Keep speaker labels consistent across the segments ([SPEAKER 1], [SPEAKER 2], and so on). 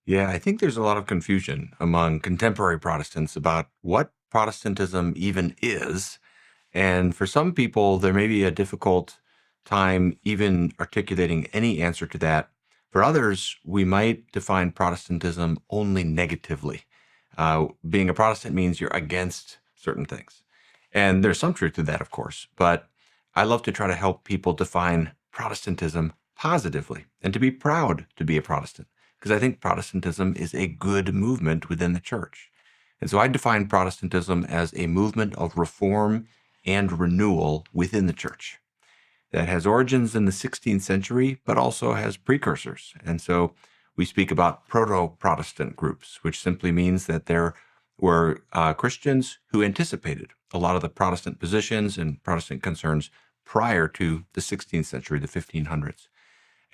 [SPEAKER 1] Yeah, I think there's a lot of confusion among contemporary Protestants about what Protestantism even is. And for some people, there may be a difficult time even articulating any answer to that. For others, we might define Protestantism only negatively. Being a Protestant means you're against certain things. And there's some truth to that, of course. But I love to try to help people define Protestantism positively and to be proud to be a Protestant, because I think Protestantism is a good movement within the church. And so I define Protestantism as a movement of reform and renewal within the church that has origins in the 16th century, but also has precursors. And so we speak about proto-Protestant groups, which simply means that there were Christians who anticipated a lot of the Protestant positions and Protestant concerns prior to the 16th century, the 1500s.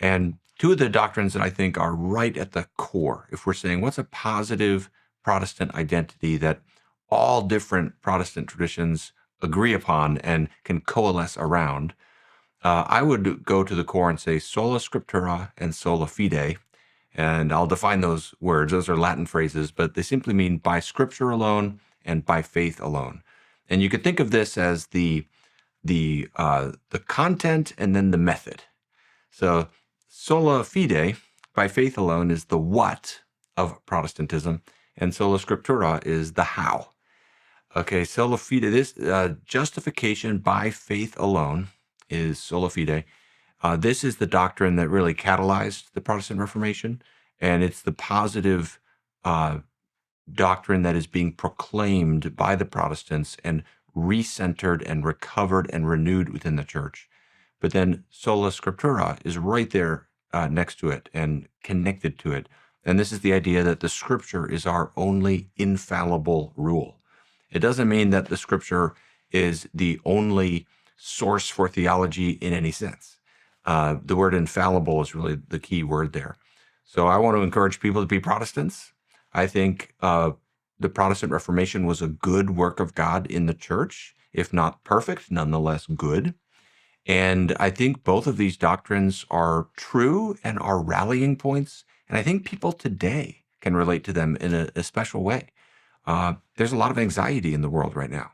[SPEAKER 1] And two of the doctrines that I think are right at the core, if we're saying what's a positive Protestant identity that all different Protestant traditions agree upon and can coalesce around, I would go to the core and say sola scriptura and sola fide. And I'll define those words. Those are Latin phrases, but they simply mean by scripture alone and by faith alone. And you could think of this as the content and then the method. So sola fide, by faith alone, is the what of Protestantism, and sola scriptura is the how. Okay, sola fide, this justification by faith alone is sola fide. This is the doctrine that really catalyzed the Protestant Reformation, and it's the positive uh, doctrine that is being proclaimed by the Protestants and recentered and recovered and renewed within the church. But then sola scriptura is right there next to it and connected to it. And this is the idea that the scripture is our only infallible rule. It doesn't mean that the scripture is the only source for theology in any sense. The word infallible is really the key word there. So I want to encourage people to be Protestants. I think the Protestant Reformation was a good work of God in the church, if not perfect, nonetheless good. And I think both of these doctrines are true and are rallying points. And I think people today can relate to them in a special way. There's a lot of anxiety in the world right now.